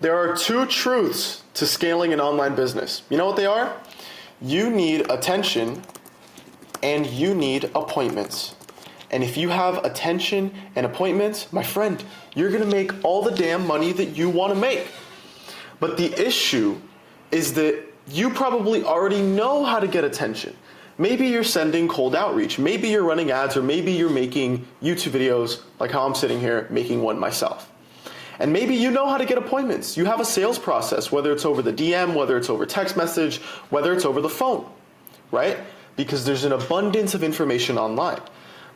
There are two truths to scaling an online business. You know what they are? You need attention and you need appointments. And if you have attention and appointments, my friend, you're gonna make all the damn money that you wanna make. But the issue is that you probably already know how to get attention. Maybe you're sending cold outreach, maybe you're running ads, or maybe you're making YouTube videos like how I'm sitting here making one myself. And maybe you know how to get appointments. You have a sales process, whether it's over the DM, whether it's over text message, whether it's over the phone, right? Because there's an abundance of information online.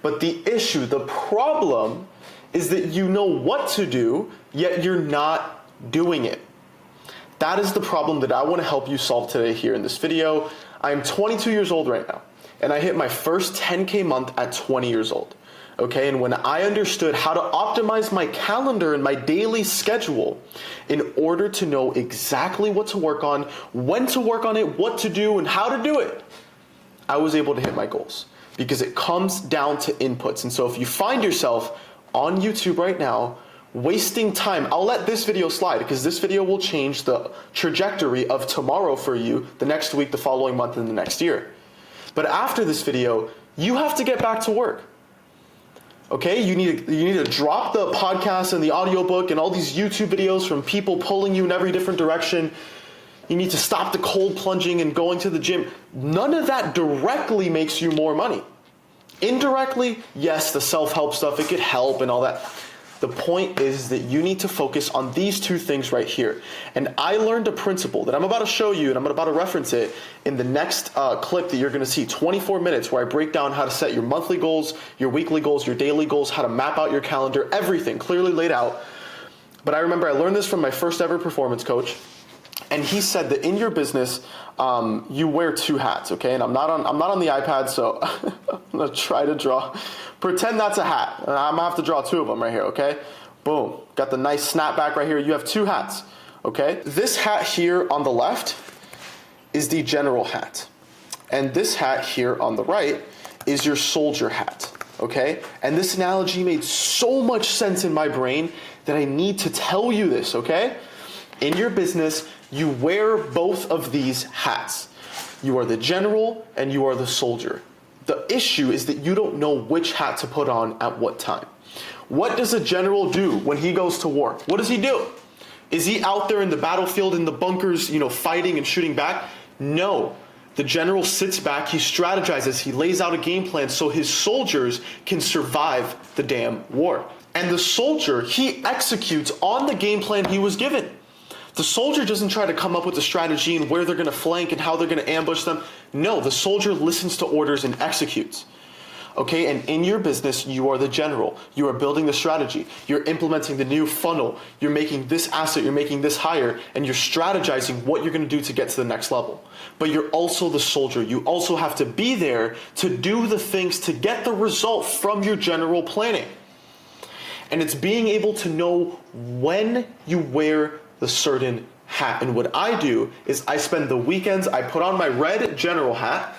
But the issue, the problem, is that you know what to do, yet you're not doing it. That is the problem that I want to help you solve today here in this video. I'm 22 years old right now, and I hit my first 10K month at 20 years old. Okay, and when I understood how to optimize my calendar and my daily schedule in order to know exactly what to work on, when to work on it, what to do, and how to do it, I was able to hit my goals because it comes down to inputs. And so if you find yourself on YouTube right now, wasting time, I'll let this video slide because this video will change the trajectory of tomorrow for you, the next week, the following month, and the next year. But after this video, you have to get back to work. Okay, you need to drop the podcast and the audiobook and all these YouTube videos from people pulling you in every different direction. You need to stop the cold plunging and going to the gym. None of that directly makes you more money. Indirectly, yes, the self-help stuff, it could help and all that. The point is that you need to focus on these two things right here. And I learned a principle that I'm about to show you, and I'm about to reference it in the next clip that you're gonna see, 24 minutes, where I break down how to set your monthly goals, your weekly goals, your daily goals, how to map out your calendar, everything clearly laid out. But I remember I learned this from my first ever performance coach. And he said that in your business, you wear two hats, okay? And I'm not on the iPad, so I'm gonna try to draw. Pretend that's a hat. And I'm gonna have to draw two of them right here, okay? Boom, got the nice snapback right here. You have two hats, okay? This hat here on the left is the general hat. And this hat here on the right is your soldier hat, okay? And this analogy made so much sense in my brain that I need to tell you this, okay? In your business, you wear both of these hats. You are the general and you are the soldier. The issue is that you don't know which hat to put on at what time. What does a general do when he goes to war? What does he do? Is he out there in the battlefield in the bunkers, fighting and shooting back? No. The general sits back, he strategizes, he lays out a game plan so his soldiers can survive the damn war. And the soldier, he executes on the game plan he was given. The soldier doesn't try to come up with a strategy and where they're going to flank and how they're going to ambush them. No, the soldier listens to orders and executes. Okay, and in your business, you are the general. You are building the strategy. You're implementing the new funnel. You're making this asset, you're making this higher, and you're strategizing what you're going to do to get to the next level. But you're also the soldier. You also have to be there to do the things to get the result from your general planning. And it's being able to know when you wear the certain hat. And what I do is I spend the weekends, I put on my red general hat,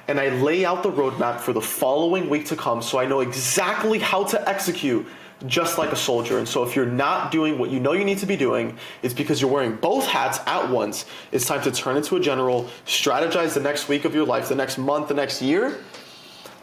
and I lay out the roadmap for the following week to come so I know exactly how to execute just like a soldier. And so if you're not doing what you know you need to be doing, it's because you're wearing both hats at once. It's time to turn into a general, strategize the next week of your life, the next month, the next year,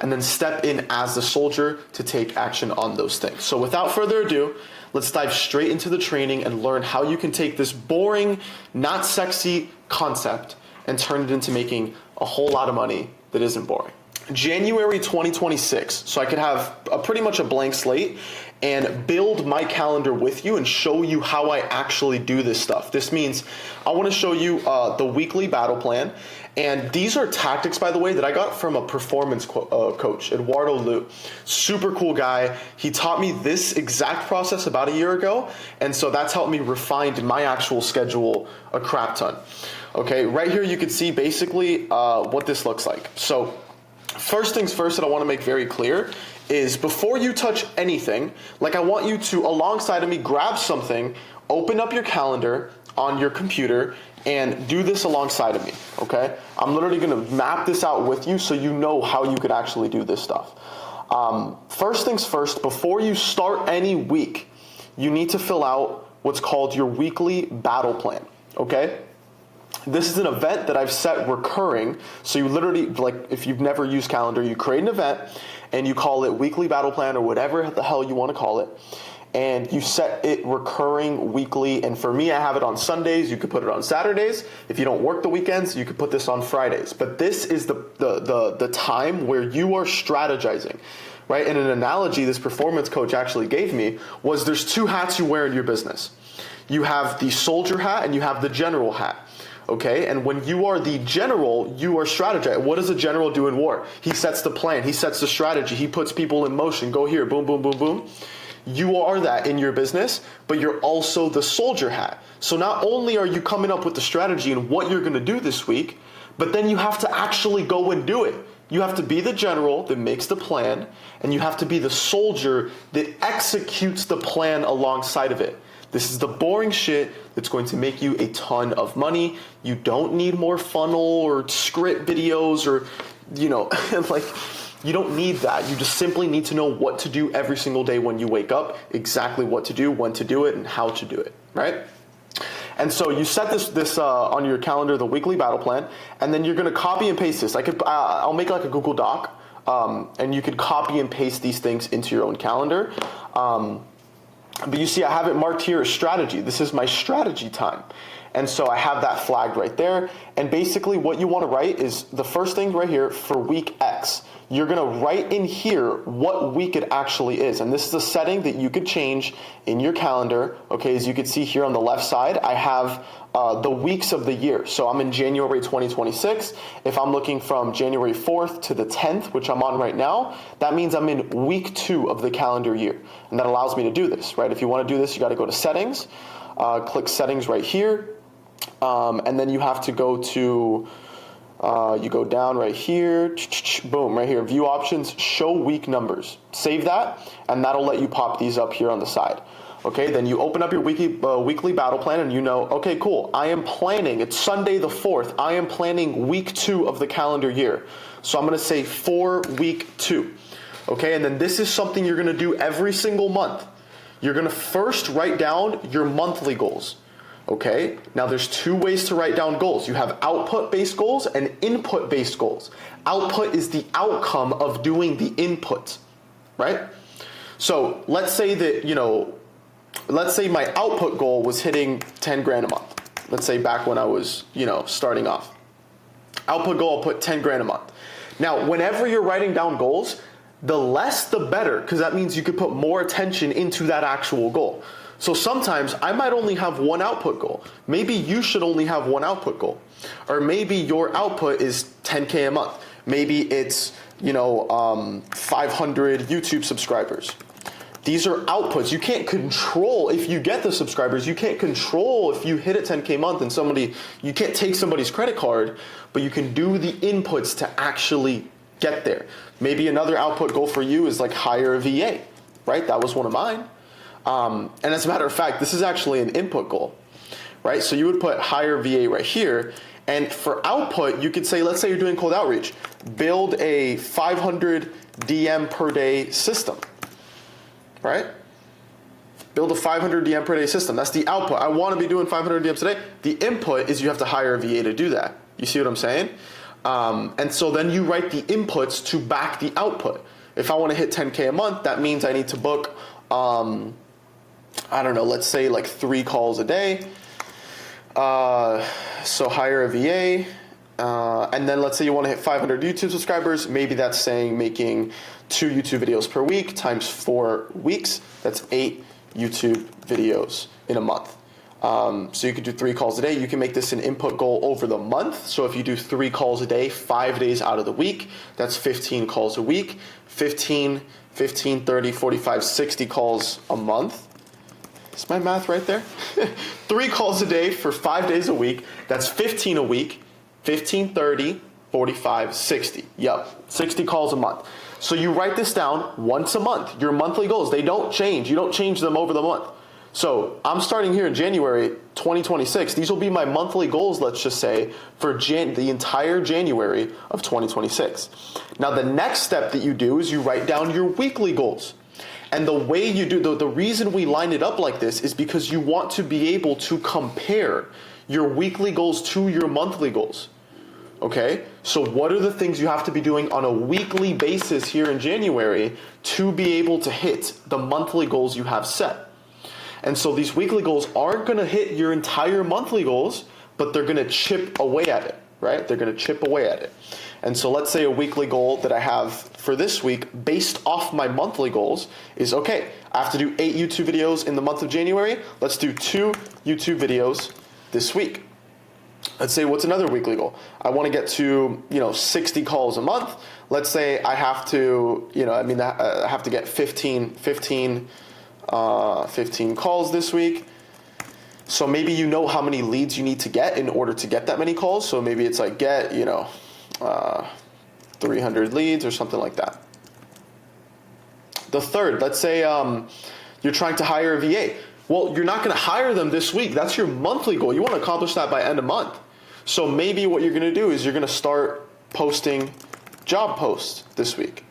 and then step in as the soldier to take action on those things. So without further ado, let's dive straight into the training and learn how you can take this boring, not sexy concept and turn it into making a whole lot of money that isn't boring. January 2026, so I could have pretty much a blank slate and build my calendar with you and show you how I actually do this stuff. This means I want to show you the weekly battle plan. And these are tactics, by the way, that I got from a performance coach, Eduardo Lu. Super cool guy. He taught me this exact process about a year ago. And so that's helped me refine my actual schedule a crap ton. Okay, right here you can see basically what this looks like. So first things first that I want to make very clear is before you touch anything, like I want you to, alongside of me, grab something, open up your calendar on your computer, and do this alongside of me, okay? I'm literally gonna map this out with you so you know how you could actually do this stuff. First things first, before you start any week, you need to fill out what's called your weekly battle plan, okay? This is an event that I've set recurring. So you literally, like, if you've never used Calendar, you create an event and you call it weekly battle plan or whatever the hell you want to call it. And you set it recurring weekly. And for me, I have it on Sundays. You could put it on Saturdays. If you don't work the weekends, you could put this on Fridays. But this is the time where you are strategizing, right? And an analogy this performance coach actually gave me was there's two hats you wear in your business. You have the soldier hat and you have the general hat. Okay, and when you are the general, you are strategizing. What does a general do in war? He sets the plan, he sets the strategy, he puts people in motion. Go here, boom, boom, boom, boom. You are that in your business, but you're also the soldier hat. So not only are you coming up with the strategy and what you're gonna do this week, but then you have to actually go and do it. You have to be the general that makes the plan, and you have to be the soldier that executes the plan alongside of it. This is the boring shit that's going to make you a ton of money. You don't need more funnel or script videos or, like, you don't need that. You just simply need to know what to do every single day when you wake up, exactly what to do, when to do it, and how to do it, right? And so you set this on your calendar, the weekly battle plan, and then you're gonna copy and paste this. I'll make like a Google Doc, and you could copy and paste these things into your own calendar. But you see, I have it marked here as strategy. This is my strategy time. And so I have that flagged right there. And basically what you want to write is the first thing right here for week X. You're going to write in here what week it actually is. And this is a setting that you could change in your calendar. Okay, as you can see here on the left side, I have the weeks of the year. So I'm in January 2026. If I'm looking from January 4th to the 10th, which I'm on right now, that means I'm in week 2 of the calendar year. And that allows me to do this, right? If you want to do this, you got to go to settings, click settings right here. And then you have to go to, you go down right here, boom, right here, view options, show week numbers. Save that, and that'll let you pop these up here on the side. Okay, then you open up your weekly battle plan and you know, okay, cool, I am planning, it's Sunday the 4th, I am planning week 2 of the calendar year. So I'm gonna say for week 2. Okay, and then this is something you're gonna do every single month. You're gonna first write down your monthly goals. Okay, now there's 2 ways to write down goals. You have output-based goals and input-based goals. Output is the outcome of doing the input, right? So let's say that, let's say my output goal was hitting 10 grand a month. Let's say back when I was, starting off. Output goal, I'll put 10 grand a month. Now, whenever you're writing down goals, the less the better, because that means you could put more attention into that actual goal. So sometimes I might only have one output goal. Maybe you should only have one output goal. Or maybe your output is 10K a month. Maybe it's, 500 YouTube subscribers. These are outputs. You can't control if you get the subscribers. You can't control if you hit a 10K a month and you can't take somebody's credit card, but you can do the inputs to actually get there. Maybe another output goal for you is like hire a VA, right? That was one of mine. And as a matter of fact, this is actually an input goal, right? So you would put hire VA right here. And for output, you could say, let's say you're doing cold outreach, build a 500 DM per day system, right? Build a 500 DM per day system. That's the output. I want to be doing 500 DMs a day. The input is you have to hire a VA to do that. You see what I'm saying? And so then you write the inputs to back the output. If I want to hit 10K a month, that means I need to book, let's say like 3 calls a day. So hire a VA. And then let's say you want to hit 500 YouTube subscribers. Maybe that's saying making 2 YouTube videos per week times 4 weeks. That's 8 YouTube videos in a month. So you could do 3 calls a day. You can make this an input goal over the month. So if you do 3 calls a day, 5 days out of the week, that's 15 calls a week. 15, 30, 45, 60 calls a month. Is my math right there? 3 calls a day for 5 days a week. That's 15 a week. 15, 30, 45, 60. Yep, 60 calls a month. So you write this down once a month. Your monthly goals, they don't change. You don't change them over the month. So I'm starting here in January 2026. These will be my monthly goals, let's just say, for the entire January of 2026. Now the next step that you do is you write down your weekly goals. And the way you do, the reason we line it up like this is because you want to be able to compare your weekly goals to your monthly goals. Okay, so what are the things you have to be doing on a weekly basis here in January to be able to hit the monthly goals you have set? And so these weekly goals aren't going to hit your entire monthly goals, but they're going to chip away at it, right? They're going to chip away at it. And so let's say a weekly goal that I have for this week based off my monthly goals is, okay, I have to do 8 YouTube videos in the month of January. Let's do 2 YouTube videos this week. Let's say, what's another weekly goal? I want to get to, 60 calls a month. Let's say I have to, I have to get 15 calls this week. So maybe you know how many leads you need to get in order to get that many calls. So maybe it's like get, 300 leads or something like that. The third, let's say you're trying to hire a VA. Well, you're not going to hire them this week. That's your monthly goal. You want to accomplish that by end of month. So maybe what you're going to do is you're going to start posting job posts this week.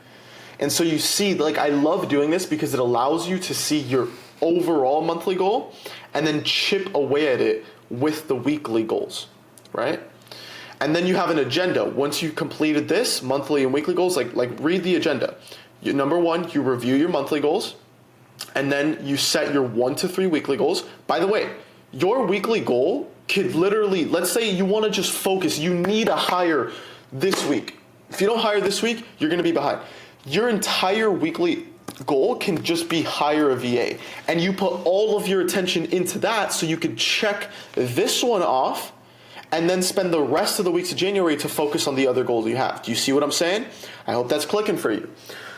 And so you see, I love doing this because it allows you to see your overall monthly goal and then chip away at it with the weekly goals, right? And then you have an agenda. Once you've completed this monthly and weekly goals, read the agenda. Number one, you review your monthly goals. And then you set your 1 to 3 weekly goals. By the way, your weekly goal could literally, let's say you want to just focus, you need to hire this week. If you don't hire this week, you're going to be behind. Your entire weekly goal can just be hire a VA. And you put all of your attention into that so you could check this one off and then spend the rest of the weeks of January to focus on the other goals you have. Do you see what I'm saying? I hope that's clicking for you.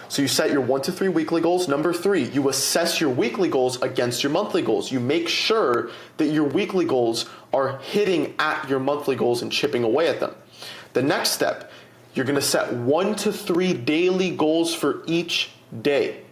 So you set your 1 to 3 weekly goals. Number 3, you assess your weekly goals against your monthly goals. You make sure that your weekly goals are hitting at your monthly goals and chipping away at them. The next step, you're going to set 1 to 3 daily goals for each day.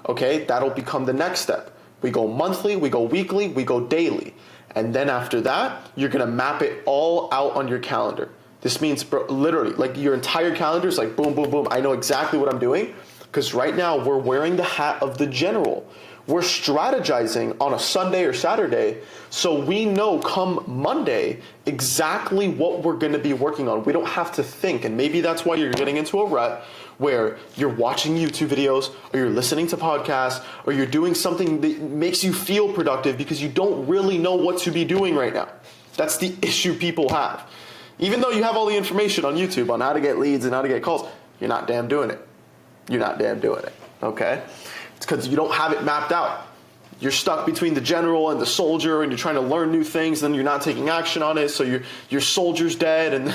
Okay, that'll become the next step. We go monthly, we go weekly, we go daily. And then after that, you're going to map it all out on your calendar. This means literally, your entire calendar is boom, boom, boom. I know exactly what I'm doing. Because right now we're wearing the hat of the general. We're strategizing on a Sunday or Saturday, so we know come Monday exactly what we're going to be working on. We don't have to think, and maybe that's why you're getting into a rut where you're watching YouTube videos or you're listening to podcasts or you're doing something that makes you feel productive because you don't really know what to be doing right now. That's the issue people have. Even though you have all the information on YouTube on how to get leads and how to get calls, you're not damn doing it. You're not damn doing it, okay? It's because you don't have it mapped out. You're stuck between the general and the soldier, and you're trying to learn new things, and you're not taking action on it, so your soldier's dead, and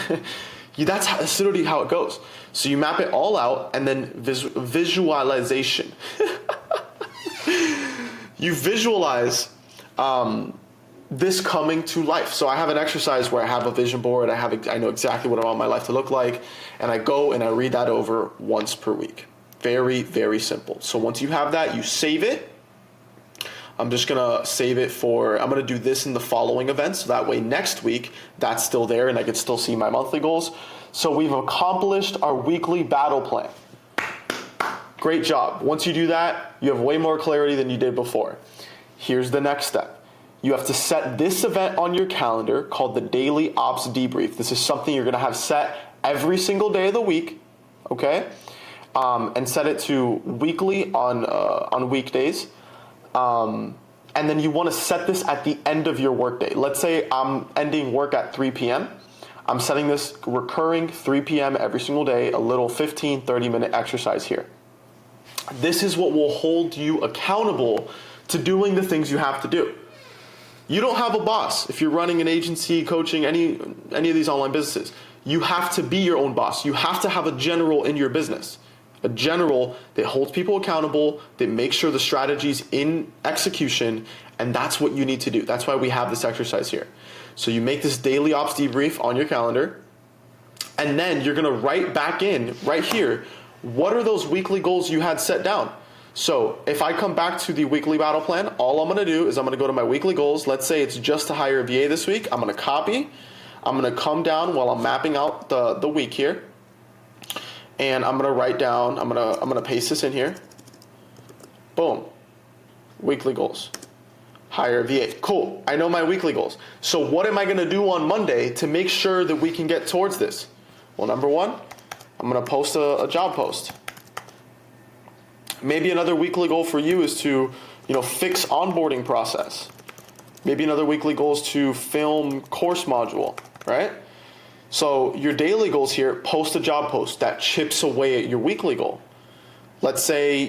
that's literally how it goes. So you map it all out, and then visualization. You visualize this coming to life. So I have an exercise where I have a vision board, I know exactly what I want my life to look like, and I go and I read that over once per week. Very, very simple. So once you have that, you save it. I'm just going to save it I'm going to do this in the following events. So that way next week, that's still there and I can still see my monthly goals. So we've accomplished our weekly battle plan. Great job. Once you do that, you have way more clarity than you did before. Here's the next step. You have to set this event on your calendar called the Daily Ops Debrief. This is something you're going to have set every single day of the week, okay? And set it to weekly on weekdays. And then you want to set this at the end of your workday. Let's say I'm ending work at 3 p.m. I'm setting this recurring 3 p.m. every single day, a little 15, 30-minute exercise here. This is what will hold you accountable to doing the things you have to do. You don't have a boss if you're running an agency, coaching, any of these online businesses. You have to be your own boss. You have to have a general in your business. A general that holds people accountable, that makes sure the strategy's in execution, and that's what you need to do. That's why we have this exercise here. So you make this daily ops debrief on your calendar, and then you're gonna write back in, right here, what are those weekly goals you had set down? So if I come back to the weekly battle plan, all I'm gonna do is I'm gonna go to my weekly goals. Let's say it's just to hire a VA this week. I'm gonna copy. I'm gonna come down while I'm mapping out the week here. And I'm gonna write down, I'm gonna paste this in here. Boom. Weekly goals. Hire a VA. Cool. I know my weekly goals. So what am I going to do on Monday to make sure that we can get towards this? Well, number one, I'm going to post a job post. Maybe another weekly goal for you is to, fix onboarding process. Maybe another weekly goal is to film course module, right? So your daily goals here, post a job post that chips away at your weekly goal. Let's say,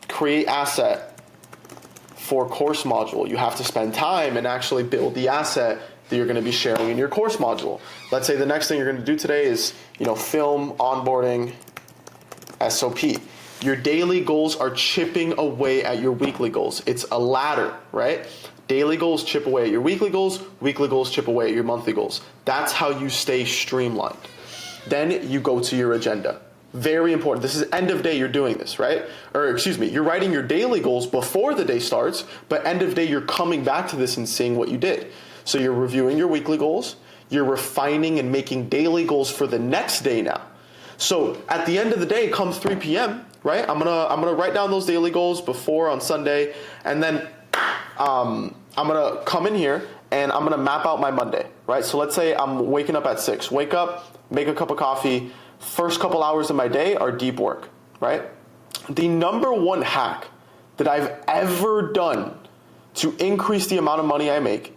create asset for course module. You have to spend time and actually build the asset that you're going to be sharing in your course module. Let's say the next thing you're going to do today is, film onboarding SOP. Your daily goals are chipping away at your weekly goals. It's a ladder, right? Daily goals chip away at your weekly goals chip away at your monthly goals. That's how you stay streamlined. Then you go to your agenda. Very important. This is end of day you're doing this, right? You're writing your daily goals before the day starts, but end of day you're coming back to this and seeing what you did. So you're reviewing your weekly goals, you're refining and making daily goals for the next day now. So at the end of the day, come 3 p.m., right? I'm gonna write down those daily goals before on Sunday, and then I'm gonna come in here and I'm gonna map out my Monday, right? So let's say I'm waking up at 6. Wake up, make a cup of coffee. First couple hours of my day are deep work, right? The number one hack that I've ever done to increase the amount of money I make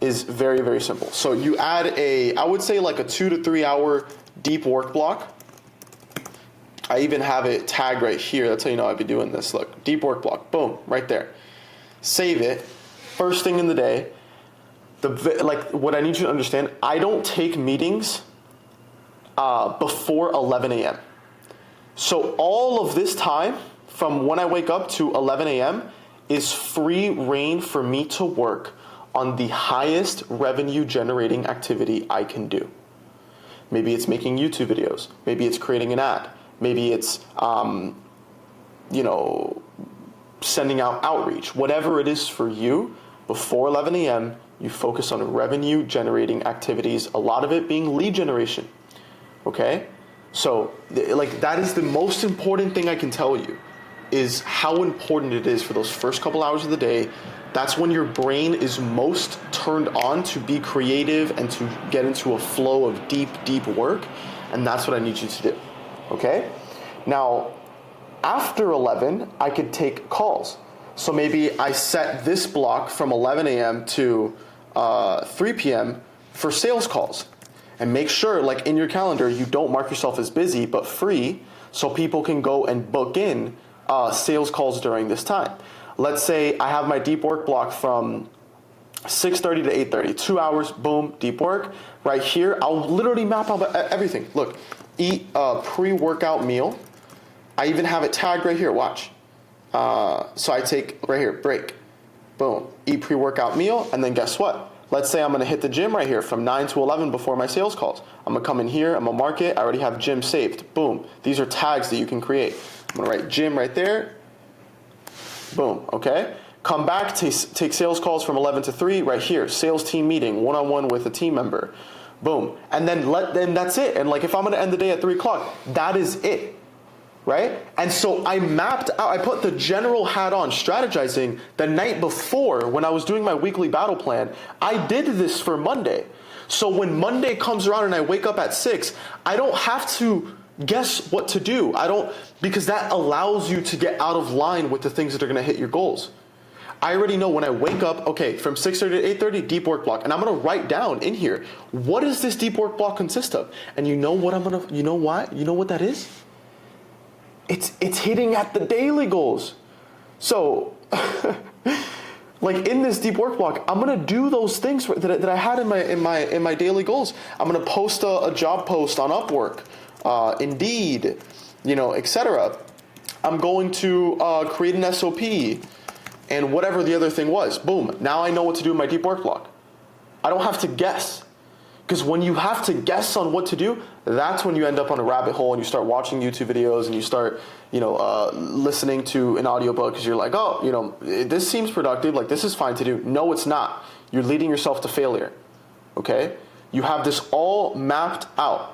is very, very simple. So you add I would say like a 2 to 3 hour deep work block. I even have it tagged right here. That's how you know I'd be doing this. Look, deep work block, boom, right there. Save it. First thing in the day. What I need you to understand, I don't take meetings before 11 a.m. So all of this time from when I wake up to 11 a.m. is free reign for me to work on the highest revenue generating activity I can do. Maybe it's making YouTube videos. Maybe it's creating an ad. Maybe it's, sending out outreach. Whatever it is for you, before 11 a.m., you focus on revenue generating activities, a lot of it being lead generation. Okay? So, that is the most important thing I can tell you, is how important it is for those first couple hours of the day. That's when your brain is most turned on to be creative and to get into a flow of deep, deep work. And that's what I need you to do. Okay? Now, after 11, I could take calls. So maybe I set this block from 11 a.m. to 3 p.m. for sales calls. And make sure, in your calendar, you don't mark yourself as busy, but free, so people can go and book in sales calls during this time. Let's say I have my deep work block from 6:30 to 8:30, 2 hours, boom, deep work. Right here, I'll literally map out everything. Look, eat a pre-workout meal. I even have it tagged right here, watch. So I take, right here, break, boom, eat pre-workout meal, and then guess what? Let's say I'm gonna hit the gym right here from 9 to 11 before my sales calls. I'm gonna come in here, I'm gonna mark it, I already have gym saved, boom. These are tags that you can create. I'm gonna write gym right there, boom, okay? Come back, take sales calls from 11 to 3, right here, sales team meeting, one-on-one with a team member, boom. And then that's it. And if I'm gonna end the day at 3 o'clock, that is it, right? And so I mapped out, I put the general hat on strategizing the night before when I was doing my weekly battle plan. I did this for Monday. So when Monday comes around and I wake up at 6, I don't have to guess what to do. Because that allows you to get out of line with the things that are gonna hit your goals. I already know when I wake up, okay, from 6:30 to 8:30, deep work block. And I'm gonna write down in here, what does this deep work block consist of? And you know what that is? It's hitting at the daily goals. So, in this deep work block, I'm gonna do those things that I had in my daily goals. I'm gonna post a job post on Upwork, Indeed, etc. I'm going to create an SOP and whatever the other thing was. Boom. Now I know what to do in my deep work block. I don't have to guess. Because when you have to guess on what to do, that's when you end up on a rabbit hole and you start watching YouTube videos and you start, listening to an audiobook because you're like, oh, this seems productive. This is fine to do. No, it's not. You're leading yourself to failure. Okay? You have this all mapped out.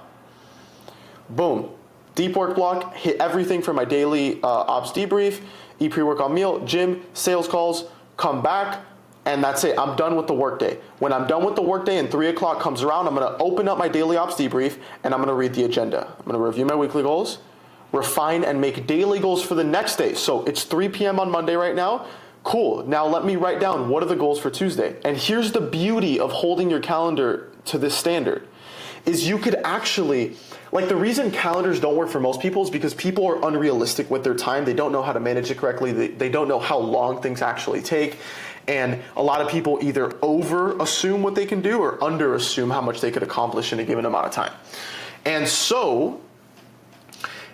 Boom. Deep work block, hit everything for my daily ops debrief. eat pre-workout meal, gym, sales calls, come back, and that's it. I'm done with the workday. When I'm done with the workday and 3 o'clock comes around, I'm gonna open up my daily ops debrief and I'm gonna read the agenda. I'm gonna review my weekly goals, refine and make daily goals for the next day. So it's 3 p.m. on Monday right now. Cool, now let me write down what are the goals for Tuesday. And here's the beauty of holding your calendar to this standard, is you could actually, like the reason calendars don't work for most people is because people are unrealistic with their time. They don't know how to manage it correctly. They don't know how long things actually take. And a lot of people either over assume what they can do or under assume how much they could accomplish in a given amount of time. And so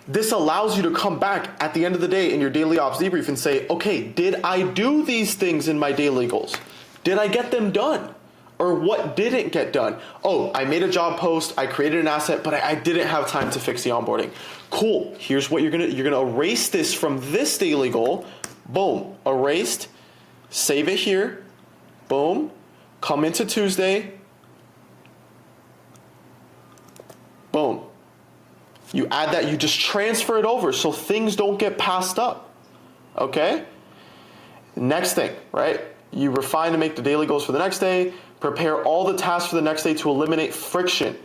this allows you to come back at the end of the day in your daily ops debrief and say, okay, did I do these things in my daily goals? Did I get them done? Or what didn't get done? Oh, I made a job post, I created an asset, but I didn't have time to fix the onboarding. Cool, here's what you're gonna erase this from this daily goal. Boom, erased, save it here, boom, come into Tuesday, boom. You add that, you just transfer it over so things don't get passed up, okay? Next thing, right? You refine and make the daily goals for the next day, prepare all the tasks for the next day to eliminate friction.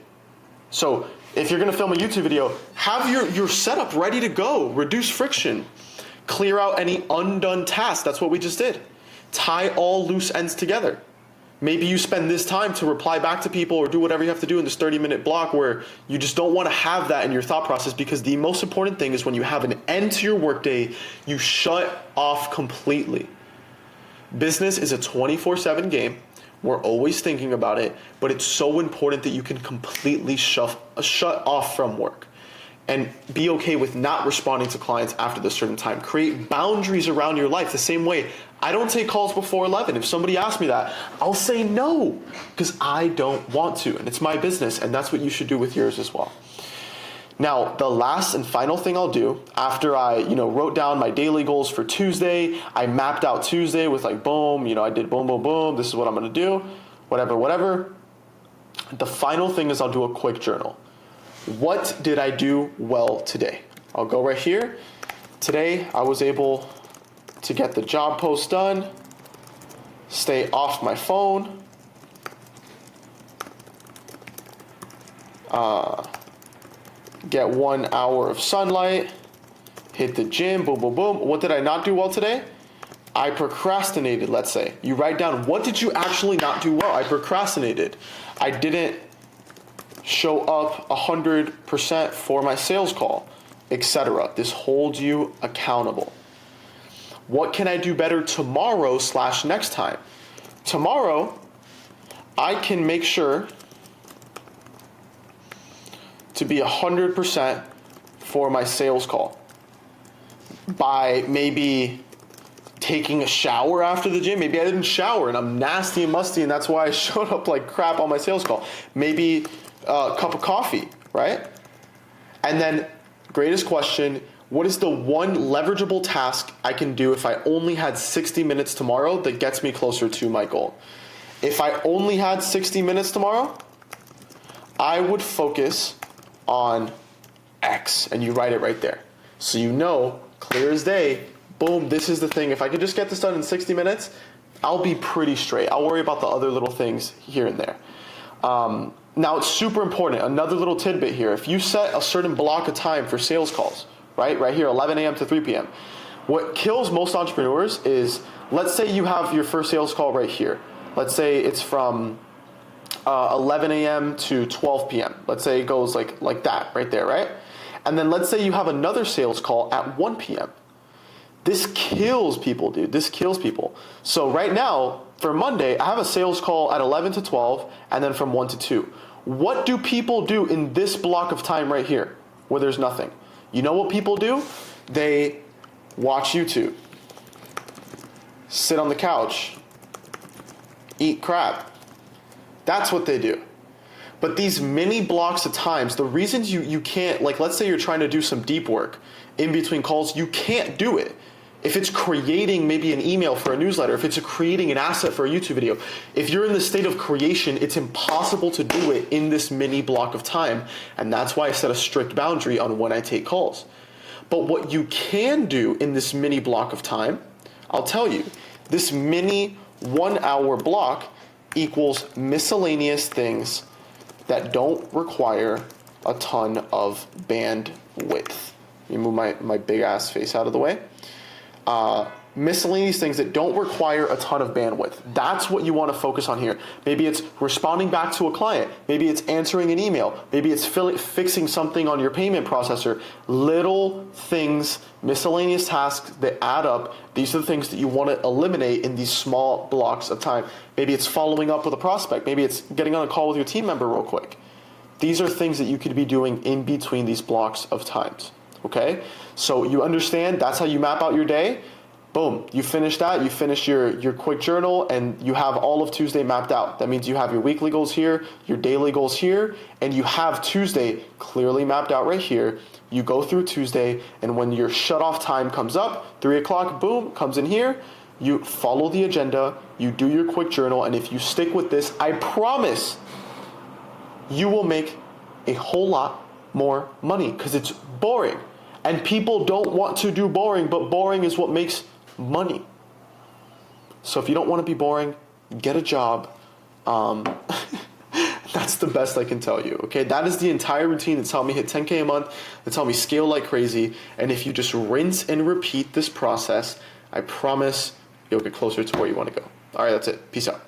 So if you're gonna film a YouTube video, have your setup ready to go, reduce friction, clear out any undone tasks. That's what we just did. Tie all loose ends together. Maybe you spend this time to reply back to people or do whatever you have to do in this 30-minute block where you just don't want to have that in your thought process, because the most important thing is when you have an end to your workday, you shut off completely. Business is a 24/7 game. We're always thinking about it, but it's so important that you can completely shut off from work and be okay with not responding to clients after this certain time. Create boundaries around your life the same way. I don't take calls before 11. If somebody asks me that, I'll say no because I don't want to, and it's my business, and that's what you should do with yours as well. Now, the last and final thing I'll do after I, wrote down my daily goals for Tuesday, I mapped out Tuesday with like, boom, I did boom, boom, boom. This is what I'm going to do, whatever. The final thing is I'll do a quick journal. What did I do well today? I'll go right here. Today, I was able to get the job post done, stay off my phone, get 1 hour of sunlight, hit the gym, boom, boom, boom. What did I not do well today? I procrastinated, let's say. You write down, what did you actually not do well? I procrastinated. I didn't show up 100% for my sales call, etc. This holds you accountable. What can I do better tomorrow / next time? Tomorrow, I can make sure to be 100% for my sales call by maybe taking a shower after the gym. Maybe I didn't shower and I'm nasty and musty and that's why I showed up like crap on my sales call. Maybe a cup of coffee, right? And then, greatest question, what is the one leverageable task I can do if I only had 60 minutes tomorrow that gets me closer to my goal? If I only had 60 minutes tomorrow, I would focus on X, and you write it right there. So clear as day, boom, this is the thing. If I could just get this done in 60 minutes, I'll be pretty straight. I'll worry about the other little things here and there. Now, it's super important. Another little tidbit here. If you set a certain block of time for sales calls, right here, 11 a.m. to 3 p.m., what kills most entrepreneurs is, let's say you have your first sales call right here. Let's say it's from 11 a.m. to 12 p.m. Let's say it goes like that right there, right? And then let's say you have another sales call at 1 p.m. This kills people, dude. This kills people. So right now, for Monday, I have a sales call at 11 to 12 and then from 1 to 2. What do people do in this block of time right here where there's nothing? You know what people do? They watch YouTube, sit on the couch, eat crap. That's what they do. But these mini blocks of times, the reasons you can't, like let's say you're trying to do some deep work in between calls, you can't do it. If it's creating maybe an email for a newsletter, if it's creating an asset for a YouTube video, if you're in the state of creation, it's impossible to do it in this mini block of time. And that's why I set a strict boundary on when I take calls. But what you can do in this mini block of time, I'll tell you, this mini 1 hour block equals miscellaneous things that don't require a ton of bandwidth. Let me move my big ass face out of the way. Miscellaneous things that don't require a ton of bandwidth. That's what you want to focus on here. Maybe it's responding back to a client. Maybe it's answering an email. Maybe it's fixing something on your payment processor. Little things, miscellaneous tasks that add up. These are the things that you want to eliminate in these small blocks of time. Maybe it's following up with a prospect. Maybe it's getting on a call with your team member real quick. These are things that you could be doing in between these blocks of times. Okay? So you understand that's how you map out your day. Boom, you finish that, you finish your quick journal, and you have all of Tuesday mapped out. That means you have your weekly goals here, your daily goals here, and you have Tuesday clearly mapped out right here. You go through Tuesday, and when your shut-off time comes up, 3 o'clock, boom, comes in here, you follow the agenda, you do your quick journal, and if you stick with this, I promise you will make a whole lot more money because it's boring. And people don't want to do boring, but boring is what makes money. So if you don't want to be boring, get a job. That's the best I can tell you. Okay, that is the entire routine that's helped me hit 10K a month. That's helped me scale like crazy. And if you just rinse and repeat this process, I promise you'll get closer to where you want to go. All right, that's it. Peace out.